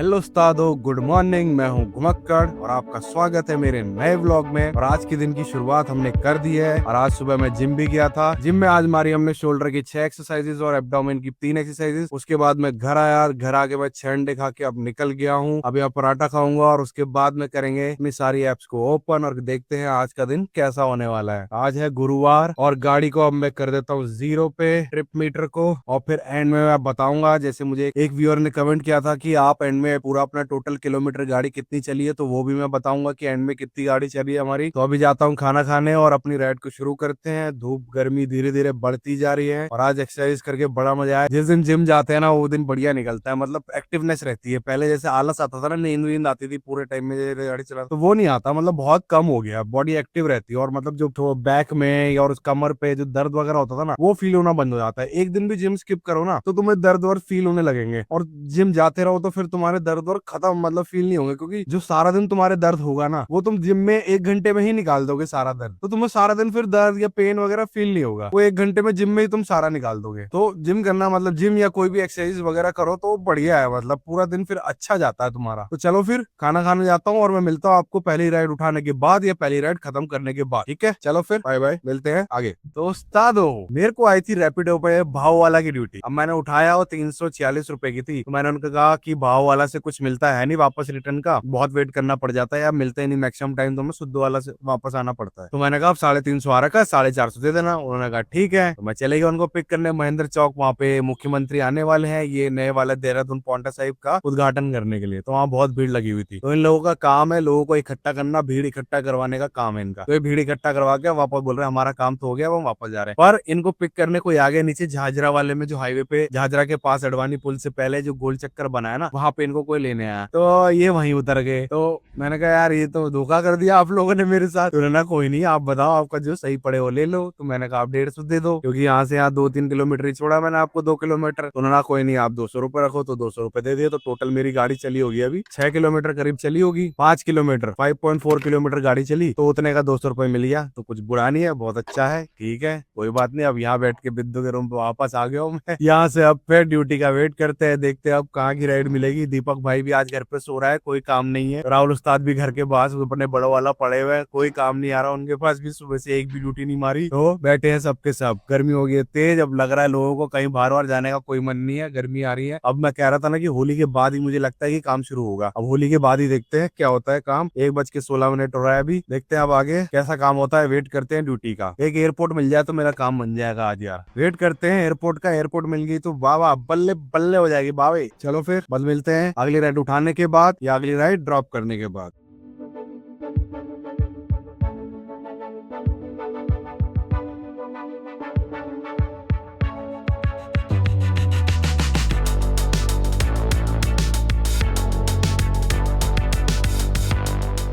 Hello उस्तादो, good morning. मैं हूँ घुमक्कड़ और आपका स्वागत है मेरे नए व्लॉग में। और आज के दिन की शुरुआत हमने कर दी है और आज सुबह मैं जिम भी गया था। जिम में आज मारी हमने शोल्डर की 6 एक्सरसाइजेस और एब्डोमेन की 3 एक्सरसाइजेस। उसके बाद मैं घर आया, घर आके मैं 6 अंडे खा के अब निकल गया हूँ। अब यहाँ पराठा खाऊंगा और उसके बाद में करेंगे अपनी सारी एप्स को ओपन और देखते हैं आज का दिन कैसा होने वाला है। आज है गुरुवार और गाड़ी को अब मैं कर देता हूँ 0 पे, ट्रिप मीटर को, और फिर एंड में मैं बताऊंगा। जैसे मुझे एक व्यूअर ने कमेंट किया था कि आप एंड में पूरा अपना टोटल किलोमीटर गाड़ी कितनी चली है, तो वो भी मैं बताऊंगा कि एंड में कितनी गाड़ी चली है हमारी। तो अभी जाता हूँ खाना खाने और अपनी राइड को शुरू करते हैं। धूप गर्मी धीरे धीरे बढ़ती जा रही है और आज एक्सरसाइज करके बड़ा मजा आया। जिस दिन जिम जाते हैं ना वो दिन बढ़िया निकलता है, मतलब एक्टिवनेस रहती है। पहले जैसे आलस आता था ना, नींद वींद आती थी पूरे टाइम में गाड़ी चला, तो वो नहीं आता, मतलब बहुत कम हो गया। बॉडी एक्टिव रहती है और मतलब जो बैक में और उस कमर पे जो दर्द वगैरह होता था ना, वो फील होना बंद हो जाता है। एक दिन भी जिम स्किप करो ना तो तुम्हें दर्द और फील होने लगेंगे, और जिम जाते रहो तो फिर तुम्हारे दर्द और खत्म, मतलब फील नहीं होंगे। क्योंकि जो सारा दिन तुम्हारे दर्द होगा ना, वो तुम जिम में 1 घंटे में ही निकाल दोगे सारा दर्द, तो तुम्हें सारा दिन फिर दर्द या पेन वगैरह फील नहीं होगा। वो 1 घंटे में जिम में ही तुम सारा निकाल दोगे। तो जिम करना, मतलब जिम या कोई भी एक्सरसाइज वगैरह करो तो बढ़िया है, मतलब पूरा दिन फिर अच्छा जाता है तुम्हारा। तो चलो फिर खाना खाने जाता हूँ और मैं मिलता हूँ आपको पहली राइड उठाने के बाद या पहली राइड खत्म करने के बाद। ठीक है, चलो फिर बाय बाय, मिलते हैं आगे। तो उस्तादो, मेरे को आई थी रैपिडो पे भाव वाला की ड्यूटी। अब मैंने उठाया, वो 346 रुपए की थी। तो मैंने उनको कहा कि भाव वाला से कुछ मिलता है नहीं वापस रिटर्न का, बहुत वेट करना पड़ जाता है, या मिलते ही नहीं मैक्सिमम टाइम, तो मैं शुद्ध वाला से वापस आना पड़ता है। तो मैंने कहा अब 350 आ रखा है, 450 दे देना। उन्होंने कहा ठीक है। तो मैं चले गया उनको पिक करने महेंद्र चौक। वहाँ पे मुख्यमंत्री आने वाले हैं, ये नए वाले देहरादून पौंटा साहिब का उद्घाटन करने के लिए। तो वहाँ बहुत भीड़ लगी हुई थी। तो इन लोगों का काम है लोगों को इकट्ठा करना, भीड़ इकट्ठा करवाने का काम है इनका। तो ये भीड़ इकट्ठा करवा के वापस बोल रहे हैं हमारा काम तो हो गया, वो वापस जा रहे हैं। पर इनको पिक करने कोई आगे नीचे झाझरा वाले में, जो हाईवे पे झाझरा के पास अडवाणी पुल से पहले जो गोल चक्कर बनाया ना, वहां पे इनको कोई लेने आया। तो ये वहीं उतर गए। तो मैंने कहा यार ये तो धोखा कर दिया आप लोगों ने मेरे साथ। तो उन्होंने कोई नहीं, आप बताओ आपका जो सही पड़े वो ले लो। तो मैंने कहा आप 150 दे दो, क्योंकि यहाँ से यहाँ 2-3 किलोमीटर ही छोड़ा मैंने आपको, 2 किलोमीटर। तो उन्होंने कोई नहीं, आप 200 रुपए रखो। तो 200 रुपए दे दिए। तो टोटल मेरी गाड़ी चली होगी अभी 6 किलोमीटर करीब चली होगी, 5 किलोमीटर, 5.4 किलोमीटर गाड़ी चली। तो उतने का 200 रुपए मिल गया। तो कुछ बुरा नहीं है, बहुत अच्छा है, ठीक है, कोई बात नहीं। अब यहाँ बैठ के बिद्दू के रूम पे वापस आ गया हूँ मैं। यहाँ से अब फिर ड्यूटी का वेट करते हैं, देखते हैं अब कहाँ की राइड मिलेगी। दीपक भाई भी आज घर पे सो रहा है, कोई काम नहीं है। राहुल उस्ताद भी घर के पास अपने बड़ों वाला पड़े हुए हैं, कोई काम नहीं आ रहा उनके पास भी, सुबह से एक भी ड्यूटी नहीं मारी। तो बैठे हैं सबके सब। गर्मी हो गई है तेज, अब लग रहा है लोगों को कहीं बाहर बाहर जाने का कोई मन नहीं है, गर्मी आ रही है। अब मैं कह रहा था ना कि होली के बाद ही मुझे लगता है कि काम शुरू होगा। अब होली के बाद ही देखते हैं क्या होता है काम। 1:16 हो रहा है अभी, देखते हैं अब आगे कैसा काम होता है। वेट करते हैं ड्यूटी का। एक एयरपोर्ट मिल जाए तो मेरा काम बन जाएगा आज यार। वेट करते हैं एयरपोर्ट का। एयरपोर्ट मिल गई तो वाह वाह, बल्ले बल्ले हो जाएगी बावे। चलो फिर बस मिलते हैं अगली राइड उठाने के बाद या अगली राइड ड्रॉप करने के बाद।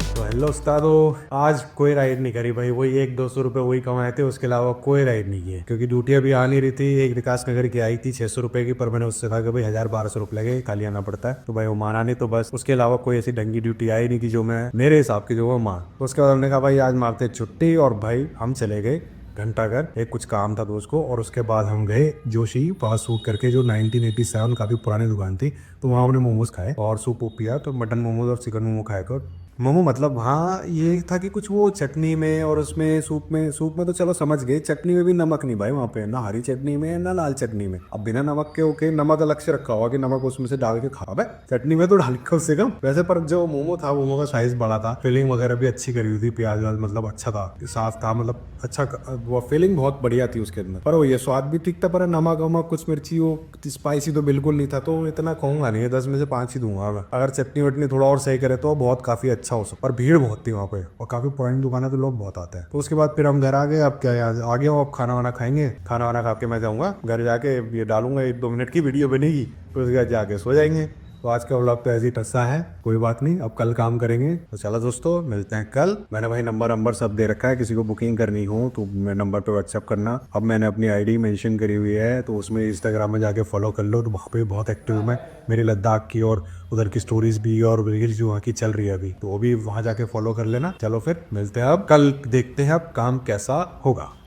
तो हेलो उस्तादो, आज कोई राइड नहीं करी भाई। वही 100-200 रुपए वही कमाए थे, उसके अलावा कोई राइड नहीं किए। क्योंकि ड्यूटी अभी आ नहीं रही थी। एक विकास नगर की आई थी 600 रुपए की, पर मैंने उससे कहा कि भाई 1000-1200 रुपए लगे, खाली आना पड़ता है। तो भाई वो माना नहीं। तो बस उसके अलावा कोई ऐसी ढंगी ड्यूटी आई नहीं कि जो मैं मेरे हिसाब की जो वो मान। तो उसके बाद हमने कहा भाई आज मारते छुट्टी, और भाई हम चले गए घंटाघर। एक कुछ काम था दोस्त को, और उसके बाद हम गए जोशी फास्ट फूड करके, जो 1987 काफी पुरानी दुकान थी। तो वहाँ हमने मोमोज खाए और सूप वूप पिया। तो मटन मोमोज और चिकन मोमो खाए थे। मोमो मतलब हाँ ये था कि कुछ वो चटनी में और उसमें सूप में तो चलो समझ गए, चटनी में भी नमक नहीं भाई वहाँ पे, ना हरी चटनी में ना लाल चटनी में। अब बिना नमक के ओके, नमक अलग से रखा होगा कि नमक उसमें से डाल के खा भाई, चटनी में तो डाल के उससे कम वैसे। पर जो मोमो था, मोमो का साइज बड़ा था, फिलिंग वगैरह भी अच्छी करी हुई थी, प्याज व्याज मतलब अच्छा था, साफ था, मतलब अच्छा। वो फिलिंग बहुत बढ़िया थी उसके अंदर। पर वो ये स्वाद भी ठीक था, पर नमक वमक कुछ मिर्ची वो स्पाइसी तो बिल्कुल नहीं था। तो इतना कहूंगा नहीं है, 10 में से 5 ही दूंगा मैं। अगर चटनी वटनी थोड़ा और सही करे तो बहुत काफी अच्छा हो सकता। पर भीड़ बहुत थी वहाँ पे और काफी पुरानी दुकान है, तो लोग बहुत आते हैं। तो उसके बाद फिर हम घर आ गए। अब क्या यार आ गया हूँ, अब खाना वाना खाएंगे। खाना वाना खा के मैं जाऊँगा घर, जाके ये डालूंगा, 1-2 मिनट की वीडियो बनेगी, फिर उसके बाद जाके सो जाएंगे। तो आज का व्लॉग तो ऐसे ही टस्सा है, कोई बात नहीं, अब कल काम करेंगे। तो चलो दोस्तों मिलते हैं कल। मैंने भाई नंबर सब दे रखा है, किसी को बुकिंग करनी हो तो मेरे नंबर पे व्हाट्सएप करना। अब मैंने अपनी आईडी मेंशन करी हुई है, तो उसमें इंस्टाग्राम में जाके फॉलो कर लो। तो वहाँ पे बहुत एक्टिव मैं, मेरी लद्दाख की और उधर की स्टोरीज भी और रील्स जो वहाँ की चल रही है अभी, तो वो भी वहाँ जाके फॉलो कर लेना। चलो फिर मिलते हैं अब कल, देखते हैं अब काम कैसा होगा।